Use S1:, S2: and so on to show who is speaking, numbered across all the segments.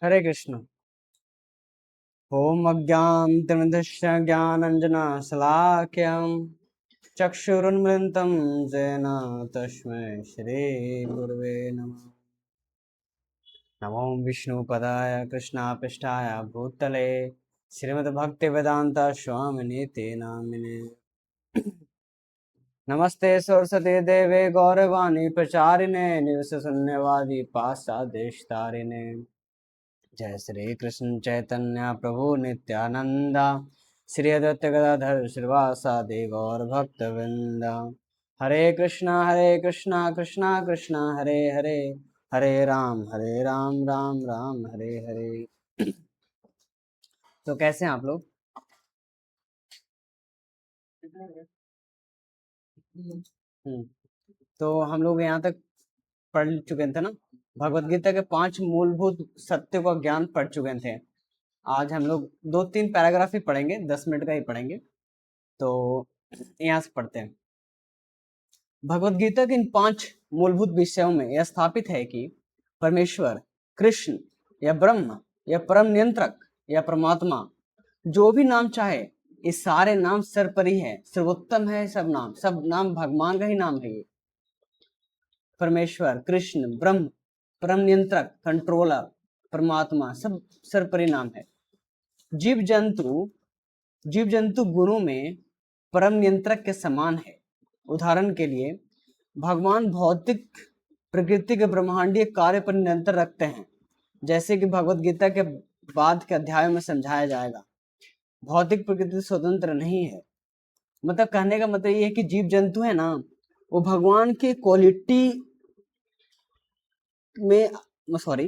S1: हरे कृष्ण। ओम अज्ञानतिमिरस्य ज्ञानाञ्जनशलाकया चक्षुरुन्मिलितं येन तस्मै श्रीगुरवे नमः। नमो विष्णुपदाय कृष्णापृष्ठाय भूतले श्रीमद्भक्तिवेदान्त स्वामिनीति नामिने। नमस्ते सरस्वती देवे गौरवाणी प्रचारिणे निर्विशेषशून्यवादी पाश्चात्यदेशतारिणे। जय श्री कृष्ण चैतन्य प्रभु नित्यानंदा श्री अद्वैत गदाधर श्रीवासादि गौर भक्त वृंदा। हरे कृष्णा कृष्णा कृष्णा हरे हरे, हरे राम राम राम हरे हरे। तो कैसे हैं आप लोग? हम्म, तो हम लोग यहाँ तक पढ़ चुके थे ना, भगवत गीता के 5 मूलभूत सत्य का ज्ञान पढ़ चुके थे। आज हम लोग 2-3 पैराग्राफ ही पढ़ेंगे, 10 मिनट का ही पढ़ेंगे। तो यहाँ से पढ़ते हैं। भगवत गीता के इन 5 मूलभूत विषयों में यह स्थापित है कि परमेश्वर, कृष्ण या ब्रह्म या परम नियंत्रक या परमात्मा, जो भी नाम चाहे, ये सारे नाम सर्वोपरि है, सर्वोत्तम है। सब नाम भगवान का ही नाम है। ये परमेश्वर, कृष्ण, ब्रह्म, परम नियंत्रक, कंट्रोलर, परमात्मा, सब सर्वोपरि नाम है। जीव जंतु गुणों में परम नियंत्रक के समान है। उदाहरण के लिए भगवान भौतिक प्रकृति के ब्रह्मांडीय कार्य पर नियंत्रण रखते हैं, जैसे कि भगवत गीता के बाद के अध्याय में समझाया जाएगा। भौतिक प्रकृति स्वतंत्र नहीं है। मतलब कहने का मतलब ये है कि जीव जंतु है ना, वो भगवान के क्वालिटी में, सॉरी,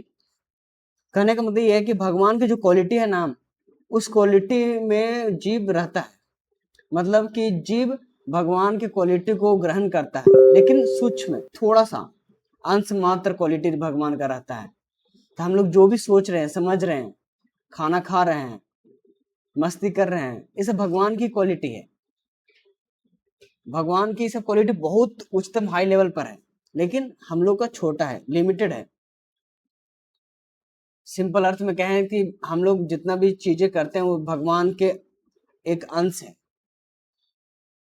S1: कहने का मतलब ये है कि भगवान की जो क्वालिटी है ना, उस क्वालिटी में जीव रहता है। मतलब कि जीव भगवान की क्वालिटी को ग्रहण करता है, लेकिन सूक्ष्म थोड़ा सा अंश मात्र क्वालिटी भगवान का रहता है। तो हम लोग जो भी सोच रहे हैं, समझ रहे हैं, खाना खा रहे हैं, मस्ती कर रहे हैं, ये सब भगवान की क्वालिटी है। भगवान की सब क्वालिटी बहुत उच्चतम हाई लेवल पर है, लेकिन हम लोग का छोटा है, लिमिटेड है। सिंपल अर्थ में कहें कि हम लोग जितना भी चीजें करते हैं वो भगवान के एक अंश है।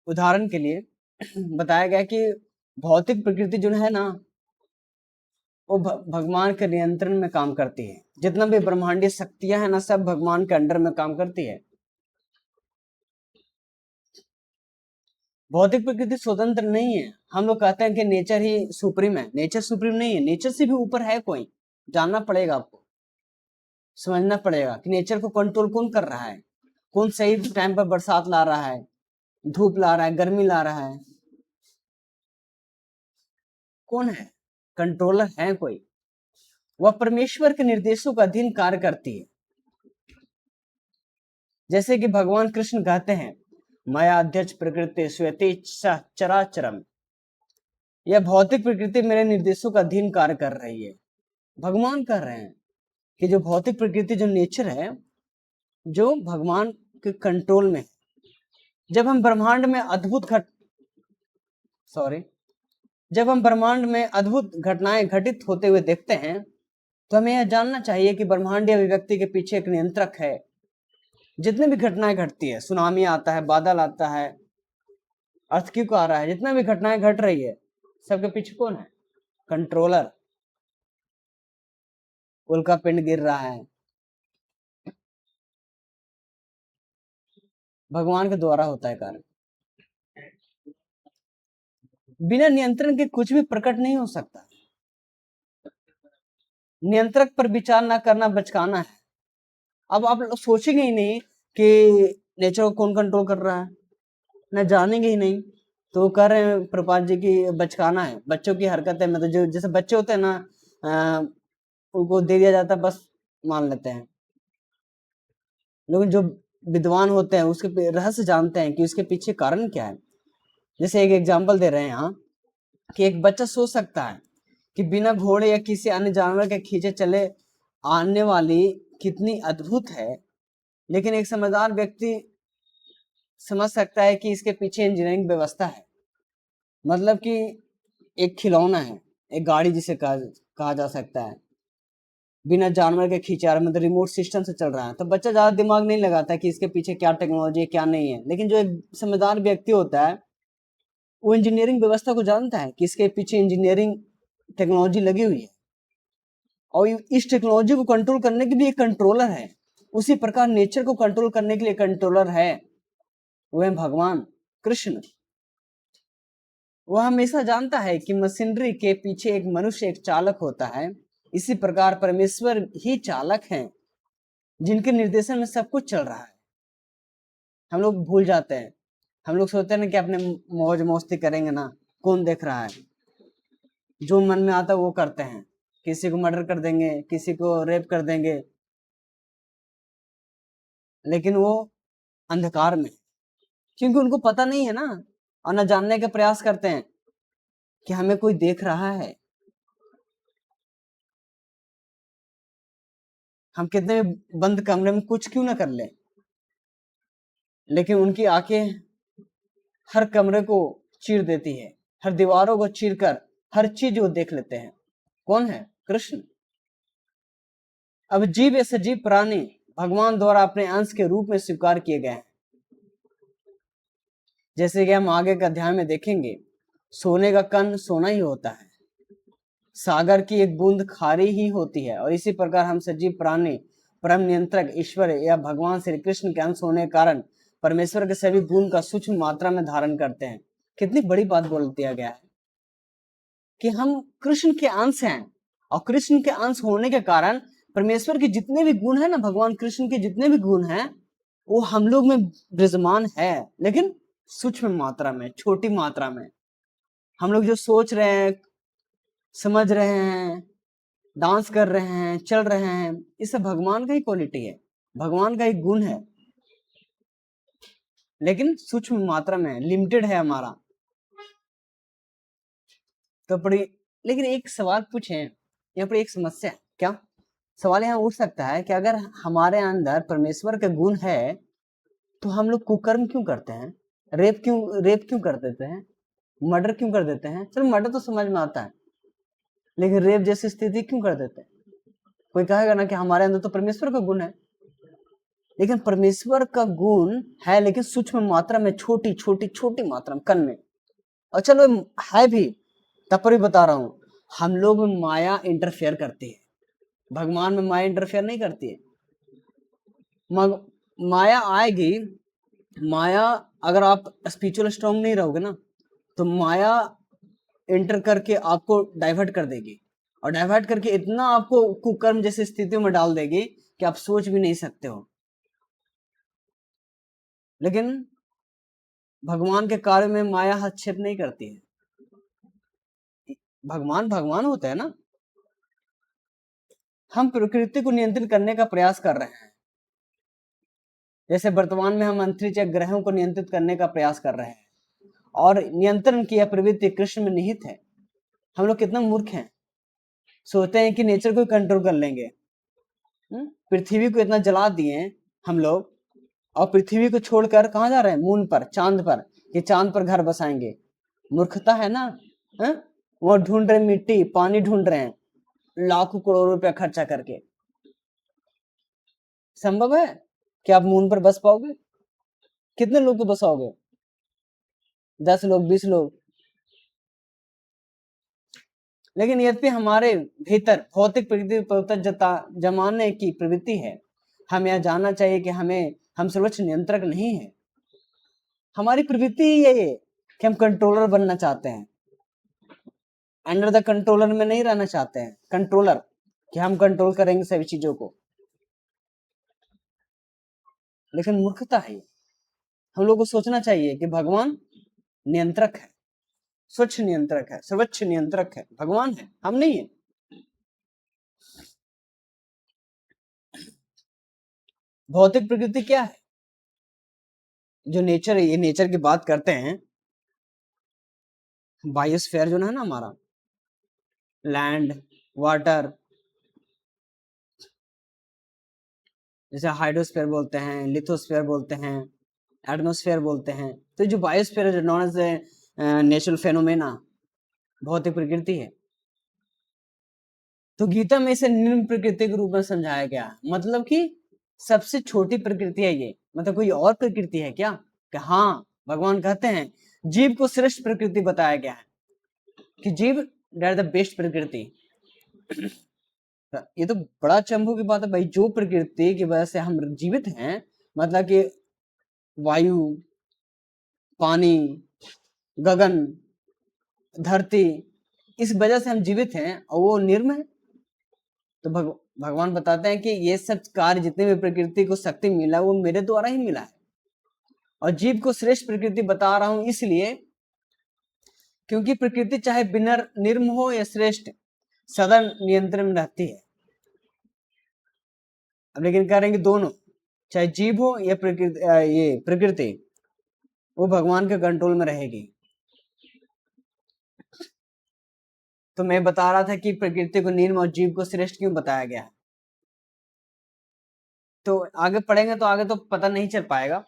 S1: उदाहरण के लिए बताया गया कि भौतिक प्रकृति जो है ना, वो भगवान के नियंत्रण में काम करती है। जितना भी ब्रह्मांडीय शक्तियां हैं ना, सब भगवान के अंडर में काम करती है। भौतिक प्रकृति स्वतंत्र नहीं है। हम लोग कहते हैं कि नेचर ही सुप्रीम है। नेचर सुप्रीम नहीं है, नेचर से भी ऊपर है कोई। जानना पड़ेगा आपको, समझना पड़ेगा कि नेचर को कंट्रोल कौन कर रहा है, कौन सही टाइम पर बरसात ला रहा है, धूप ला रहा है, गर्मी ला रहा है, कौन है? कंट्रोलर है कोई। वह परमेश्वर के निर्देशों का अधीन कार्य करती है। जैसे कि भगवान कृष्ण कहते हैं, माया अध्यक्ष प्रकृति स्वेतेच्छा चराचरम। यह भौतिक प्रकृति मेरे निर्देशों का अधीन कार्य कर रही है। भगवान कह रहे हैं कि जो भौतिक प्रकृति, जो नेचर है, जो भगवान के कंट्रोल में है। जब हम ब्रह्मांड में अद्भुत घटनाएं घटित होते हुए देखते हैं, तो हमें यह जानना चाहिए कि ब्रह्मांडीय अभिव्यक्ति के पीछे एक नियंत्रक है। जितने भी घटनाएं घटती है, सुनामी आता है, बादल आता है, अर्थक्वेक आ रहा है, जितना भी घटनाएं घट रही है, सबके पीछे कौन है? कंट्रोलर। उल्का पिंड गिर रहा है, भगवान के द्वारा होता है कार्य। बिना नियंत्रण के कुछ भी प्रकट नहीं हो सकता। नियंत्रक पर विचार ना करना बचकाना है। अब आप लोग सोचेंगे ही नहीं कि नेचर को कौन कंट्रोल कर रहा है, ना जानेंगे ही नहीं, तो कह रहे हैं प्रपात जी की बचकाना है। बच्चों की हरकत है, मतलब जो जैसे बच्चे होते हैं ना, उनको दे दिया जाता है, बस मान लेते हैं। लेकिन जो विद्वान होते हैं उसके रहस्य जानते हैं कि उसके पीछे कारण क्या है। जैसे एक एग्जांपल दे रहे हैं यहाँ कि एक बच्चा सोच सकता है कि बिना घोड़े या किसी अन्य जानवर के खींचे चले आने वाली कितनी अद्भुत है, लेकिन एक समझदार व्यक्ति समझ सकता है कि इसके पीछे इंजीनियरिंग व्यवस्था है। मतलब कि एक खिलौना है, एक गाड़ी जिसे कहा जा सकता है। बिना जानवर के खींचा रहा, मतलब रिमोट सिस्टम से चल रहा है, तो बच्चा ज्यादा दिमाग नहीं लगाता कि इसके पीछे क्या टेक्नोलॉजी है क्या नहीं है। लेकिन जो एक समझदार व्यक्ति होता है वो इंजीनियरिंग व्यवस्था को जानता है कि इसके पीछे इंजीनियरिंग टेक्नोलॉजी लगी हुई है, और इस टेक्नोलॉजी को कंट्रोल करने के लिए एक कंट्रोलर है। उसी प्रकार नेचर को कंट्रोल करने के लिए कंट्रोलर है, वो है भगवान कृष्ण। वह हमेशा जानता है कि मशीनरी के पीछे एक मनुष्य, एक चालक होता है। इसी प्रकार परमेश्वर ही चालक हैं, जिनके निर्देशन में सब कुछ चल रहा है। हम लोग भूल जाते हैं, हम लोग सोचते हैं ना कि अपने मौज मस्ती करेंगे ना, कौन देख रहा है, जो मन में आता है वो करते हैं। किसी को मर्डर कर देंगे, किसी को रेप कर देंगे, लेकिन वो अंधकार में, क्योंकि उनको पता नहीं है ना, और न जानने का प्रयास करते हैं कि हमें कोई देख रहा है। हम कितने बंद कमरे में कुछ क्यों ना कर ले, लेकिन उनकी आंखें हर कमरे को चीर देती है, हर दीवारों को चीर कर हर चीज वो देख लेते हैं। कौन है? कृष्ण। अब जीव या सजीव प्राणी भगवान द्वारा अपने अंश के रूप में स्वीकार किए गए हैं। जैसे कि हम आगे के अध्याय में देखेंगे, सोने का कण सोना ही होता है, सागर की एक बूंद खारी ही होती है, और इसी प्रकार हम सजीव प्राणी परम नियंत्रक ईश्वर या भगवान श्री कृष्ण के अंश होने के कारण परमेश्वर के सभी गुण का सूक्ष्म मात्रा में धारण करते हैं। कितनी बड़ी बात बोल दिया गया है कि हम कृष्ण के अंश हैं, और कृष्ण के अंश होने के कारण परमेश्वर के जितने भी गुण है ना, भगवान कृष्ण के जितने भी गुण हैं वो हम लोग में विराजमान है, लेकिन सूक्ष्म मात्रा में, छोटी मात्रा में। हम लोग जो सोच रहे हैं, समझ रहे हैं, डांस कर रहे हैं, चल रहे हैं, ये सब भगवान का ही क्वालिटी है, भगवान का ही गुण है, लेकिन सूक्ष्म मात्रा में, लिमिटेड है हमारा। तो बड़ी, लेकिन एक सवाल पूछे यहाँ पर, एक समस्या, क्या सवाल यहाँ उठ सकता है कि अगर हमारे अंदर परमेश्वर के गुण है तो हम लोग कुकर्म क्यों करते हैं? रेप क्यों कर देते हैं? मर्डर क्यों कर देते हैं? चलो मर्डर तो समझ में आता है, लेकिन रेप जैसी स्थिति क्यों कर देते हैं? कोई कहेगा ना कि हमारे अंदर तो परमेश्वर का गुण है, लेकिन परमेश्वर का गुण है लेकिन सूक्ष्म मात्रा में, छोटी छोटी छोटी मात्रा में, कण में। और चलो है भी, तब पर भी बता रहा हूं, हम लोग में माया इंटरफेयर करती है, भगवान में माया इंटरफेयर नहीं करती है। माया आएगी, माया, अगर आप स्पिरिचुअल स्ट्रांग नहीं रहोगे ना, तो माया एंटर करके आपको डाइवर्ट कर देगी, और डाइवर्ट करके इतना आपको कुकर्म जैसी स्थितियों में डाल देगी कि आप सोच भी नहीं सकते हो। लेकिन भगवान के कार्य में माया हस्तक्षेप नहीं करती है। भगवान भगवान होता है ना। हम प्रकृति को नियंत्रित करने का प्रयास कर रहे हैं, जैसे वर्तमान में हम अंतरिक्ष ग्रहों को नियंत्रित करने का प्रयास कर रहे हैं, और नियंत्रण की यह प्रवृत्ति कृष्ण में निहित है। हम लोग कितना मूर्ख हैं, सोचते हैं कि नेचर को कंट्रोल कर लेंगे। पृथ्वी को इतना जला दिए हम लोग, और पृथ्वी को छोड़कर कहाँ जा रहे हैं? मून पर, चांद पर, कि चांद पर घर बसाएंगे। मूर्खता है ना। वो ढूंढ रहे मिट्टी, पानी ढूंढ रहे हैं, लाखों करोड़ों रुपया खर्चा करके। संभव है कि आप मून पर बस पाओगे? कितने लोग को बसाओगे? 10 लोग, 20 लोग। लेकिन यद्यपि हमारे भीतर भौतिक प्रकृति पर जमाने की प्रवृत्ति है, हमें यह जानना चाहिए कि हम सर्वोच्च नियंत्रक नहीं है। हमारी प्रवृत्ति ही यही है कि हम कंट्रोलर बनना चाहते हैं, अंडर द कंट्रोलर में नहीं रहना चाहते हैं। कंट्रोलर, कि हम कंट्रोल करेंगे सभी चीजों को, लेकिन मूर्खता है। हम लोग को सोचना चाहिए कि भगवान नियंत्रक है, स्वच्छ नियंत्रक है, सर्वोच्च नियंत्रक है, भगवान है, हम नहीं है। भौतिक प्रकृति क्या है? जो नेचर है, ये नेचर की बात करते हैं, बायोस्फीयर जो है ना हमारा, लैंड, वाटर, जैसे हाइड्रोस्फीयर बोलते हैं, लिथोस्फीयर बोलते हैं, एटमोस्फेयर बोलते हैं। तो जो बायोस्फीयर है, जो नॉन एज नेचुरल फेनोमेना, भौतिक प्रकृति है। तो गीता में इसे निम्न प्रकृति के रूप में समझाया गया है, मतलब कि सबसे छोटी प्रकृति है ये, मतलब कोई और प्रकृति है क्या? कि हाँ, भगवान कहते हैं जीव को श्रेष्ठ प्रकृति बताया गया है कि जीव दैट द बेस्ट प्रकृति। ये तो बड़ा चंबू की बात है भाई, जो प्रकृति की वजह से हम जीवित हैं, मतलब कि वायु, पानी, गगन, धरती, इस वजह से हम जीवित हैं और वो निर्म है। तो भगवान बताते हैं कि ये सब कार्य जितने भी प्रकृति को शक्ति मिला वो मेरे द्वारा ही मिला है। और जीव को श्रेष्ठ प्रकृति बता रहा हूं इसलिए क्योंकि प्रकृति चाहे निर्म हो या श्रेष्ठ सदा नियंत्रण में रहती है। अब लेकिन कह रहे हैं कि दोनों, चाहे जीव हो या प्रकृति वो भगवान के कंट्रोल में रहेगी। तो मैं बता रहा था कि प्रकृति को निर्म और जीव को श्रेष्ठ क्यों बताया गया है। तो आगे पढ़ेंगे तो आगे तो पता नहीं चल पाएगा,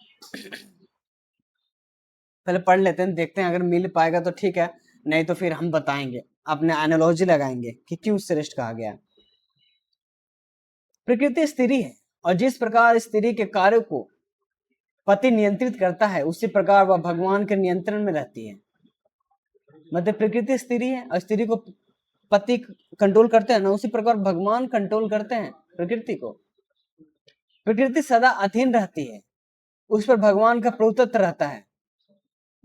S1: पहले पढ़ लेते हैं, देखते हैं अगर मिल पाएगा तो ठीक है, नहीं तो फिर हम बताएंगे, अपने एनालॉजी लगाएंगे कि क्यों श्रेष्ठ कहा गया। प्रकृति स्त्री है और जिस प्रकार स्त्री के कार्य को पति नियंत्रित करता है उसी प्रकार वह भगवान के नियंत्रण में रहती है। मतलब प्रकृति स्त्री है और स्त्री को पति कंट्रोल करते हैं ना, उसी प्रकार भगवान कंट्रोल करते हैं प्रकृति को। प्रकृति सदा अधीन रहती है, उस पर भगवान का प्रभुत्व रहता है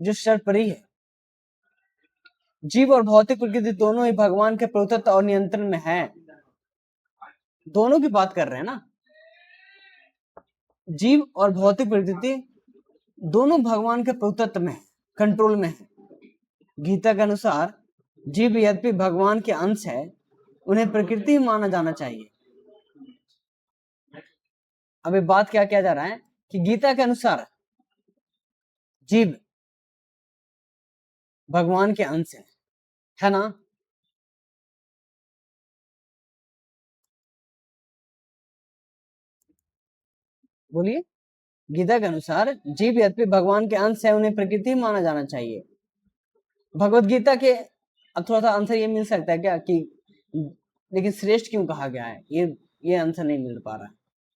S1: जो सर्वोपरि है। जीव और भौतिक प्रकृति दोनों ही भगवान के प्रभुत्व और नियंत्रण में है। दोनों की बात कर रहे हैं ना, जीव और भौतिक प्रकृति दोनों भगवान के प्रभुत्व में है, कंट्रोल में है। गीता के अनुसार जीव यद्यपि भगवान के अंश है, उन्हें प्रकृति ही माना जाना चाहिए। अभी बात क्या किया जा रहा है कि गीता के अनुसार जीव भगवान के अंश है ना। बोलिए, गीता के अनुसार जीव यद्यपि भगवान के अंश है, उन्हें प्रकृति ही माना जाना चाहिए। भगवत गीता के अब थोड़ा सा आंसर ये मिल सकता है क्या कि लेकिन श्रेष्ठ क्यों कहा गया है, ये आंसर नहीं मिल पा रहा है,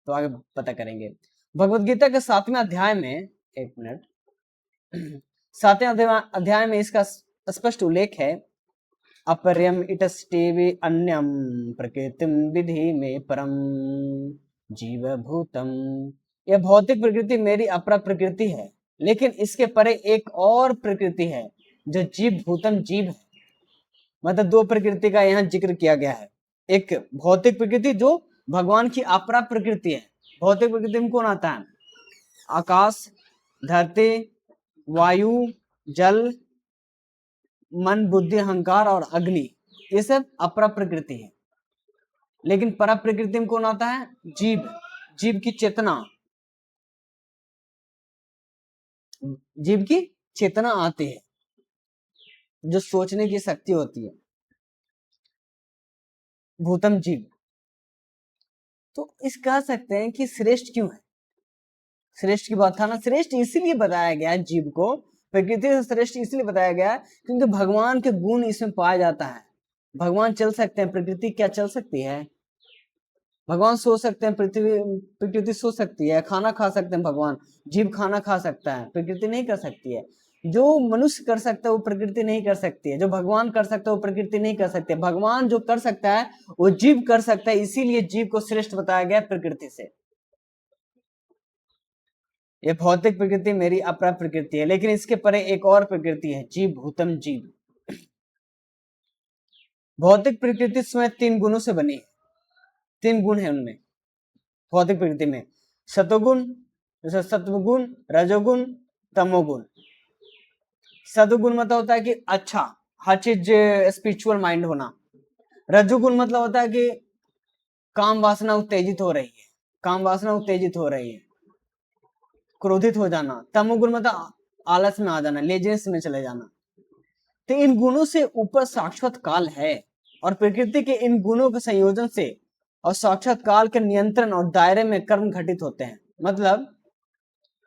S1: तो आगे पता करेंगे। भगवत गीता के 7वें अध्याय में, एक मिनट, 7वें अध्याय में इसका स्पष्ट उल्लेख है। अपरम इतस्तेवि अन्यम प्रकृतिम विधि में परम जीव भूतम। यह भौतिक प्रकृति मेरी अपरा प्रकृति है, लेकिन इसके परे एक और प्रकृति है जो जीव भूतम जीव है। मतलब दो प्रकृति का यहाँ जिक्र किया गया है। एक भौतिक प्रकृति जो भगवान की अपरा प्रकृति है। भौतिक प्रकृति में कौन आता है? आकाश, धरती, वायु, जल, मन, बुद्धि, अहंकार और अग्नि, ये सब अपरा प्रकृति है। लेकिन परा प्रकृति में कौन आता है? जीव, जीव की चेतना, जीव की चेतना आती है, जो सोचने की शक्ति होती है, भूतम जीव। तो इस कह सकते हैं कि श्रेष्ठ क्यों है? श्रेष्ठ की बात था ना, श्रेष्ठ इसलिए बताया गया है, जीव को प्रकृति से श्रेष्ठ इसलिए बताया गया है क्योंकि भगवान के गुण इसमें पाया जाता है। भगवान चल सकते हैं, प्रकृति क्या चल सकती है? भगवान सो सकते हैं, प्रकृति सो सकती है। खाना खा सकते हैं भगवान, जीव खाना खा सकता है, प्रकृति नहीं कर सकती है। जो मनुष्य कर सकता है वो प्रकृति नहीं कर सकती है, जो भगवान कर सकता है वो प्रकृति नहीं कर सकती है। भगवान जो कर सकता है वो जीव कर सकता है, इसीलिए जीव को श्रेष्ठ बताया गया प्रकृति से। ये भौतिक प्रकृति मेरी अपरा प्रकृति है, लेकिन इसके परे एक और प्रकृति है, जीव भूतम जीव। भौतिक प्रकृति स्वयं 3 गुणों से बनी है। 3 गुण है उनमें, भौतिक प्रकृति में। सतोगुण, जैसे सत्वगुण, रजोगुण, तमोगुण। सतोगुण मतलब होता है कि अच्छा, हर चीज स्पिरिचुअल माइंड होना। रजोगुण मतलब होता है कि काम वासना उत्तेजित हो रही है, काम वासना उत्तेजित हो रही है, क्रोधित हो जाना। तमोगुण मतलब आलस में आ जाना, लेजीनेस में चले जाना। तो इन गुणों से ऊपर साक्षात काल है, और प्रकृति के इन गुणों के संयोजन से और साक्षात काल के नियंत्रण और दायरे में कर्म घटित होते हैं। मतलब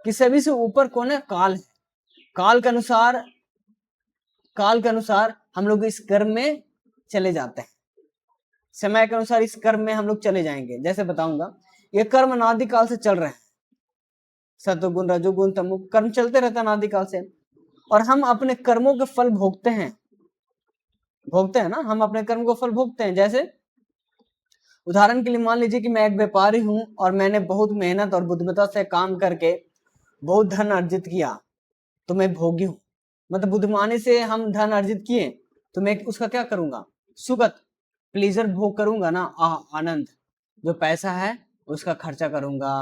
S1: कि सभी से ऊपर कौन है? काल है। काल के अनुसार हम लोग इस कर्म में चले जाते हैं। समय के अनुसार इस कर्म में हम लोग चले जाएंगे। जैसे बताऊंगा, ये कर्म अनादिकाल से चल रहे हैं, सतोगुण रजोगुण तमोगुण कर्म चलते रहता है अनादिकाल से, और हम अपने कर्मों के फल भोगते हैं, ना, हम अपने कर्म को फल भोगते हैं। जैसे उदाहरण के लिए मान लीजिए कि मैं एक व्यापारी हूं और मैंने बहुत मेहनत और बुद्धिमत्ता से काम करके बहुत धन अर्जित किया, तो मैं भोगी हूं। मतलब बुद्धिमानी से हम धन अर्जित किए तो मैं उसका क्या करूंगा, सुगत प्लीजर भोग करूंगा ना, आनंद। जो पैसा है उसका खर्चा करूंगा,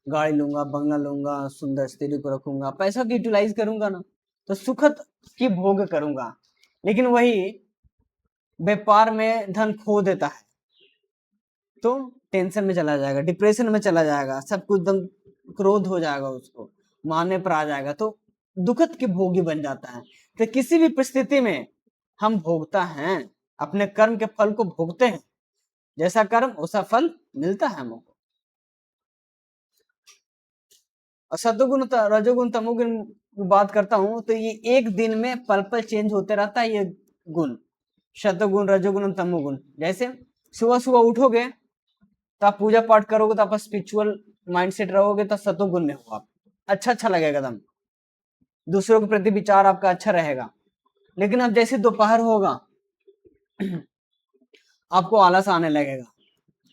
S1: गाड़ी लूंगा, बंगला लूंगा, सुंदर स्त्री को रखूंगा, पैसा की यूटिलाइज करूंगा ना, तो सुखद की भोग करूंगा। लेकिन वही व्यापार में धन खो देता है तो टेंशन में चला जाएगा, डिप्रेशन में चला जाएगा, सब कुछ एकदम क्रोध हो जाएगा, उसको मारने पर आ जाएगा, तो दुखद की भोगी बन जाता है। तो किसी भी परिस्थिति में हम भोगता हैं, अपने कर्म के फल को भोगते हैं, जैसा कर्म वैसा फल मिलता है हमको। और सतोगुण रजोगुण तमोगुण की बात करता हूं तो ये एक दिन में पल पल चेंज होते रहता है, ये गुण सतोगुण रजोगुण तमोगुण। जैसे सुबह सुबह उठोगे तो आप पूजा पाठ करोगे तो आप स्पिरिचुअल माइंडसेट रहोगे तो सतोगुण में हो आप, अच्छा लगेगा एकदम, दूसरों के प्रति विचार आपका अच्छा रहेगा। लेकिन अब जैसे दोपहर होगा आपको आलस आने लगेगा,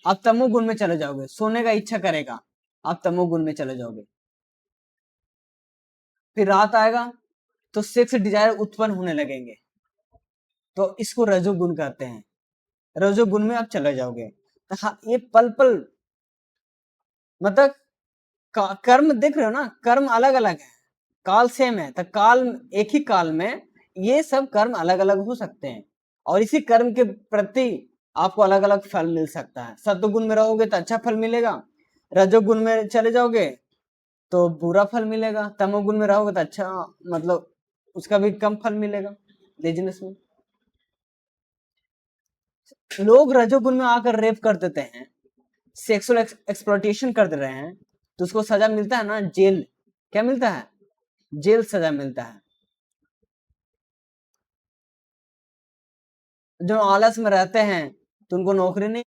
S1: आप तमोगुण में चले जाओगे, सोने का इच्छा करेगा, आप तमोगुण में चले जाओगे। फिर रात आएगा तो सेक्स डिजायर उत्पन्न होने लगेंगे, तो इसको रजोगुण कहते हैं, रजोगुण में आप चले जाओगे। तो हाँ, ये पल पल मतलब कर्म देख रहे हो ना, कर्म अलग अलग है, काल सेम है, तो काल एक ही काल में ये सब कर्म अलग अलग हो सकते हैं, और इसी कर्म के प्रति आपको अलग अलग फल मिल सकता है। सत्वगुण में रहोगे तो अच्छा फल मिलेगा, रजोगुण में चले जाओगे तो बुरा फल मिलेगा, तमोगुण में रहोगे तो अच्छा, मतलब उसका भी कम फल मिलेगा बिजनेस में। लोग रजोगुण में आकर रेप कर देते हैं, सेक्सुअल एक्सप्लॉयटेशन कर दे रहे हैं, तो उसको सजा मिलता है ना, जेल। क्या मिलता है, जेल सजा मिलता है। जो आलस में रहते हैं तो उनको नौकरी नहीं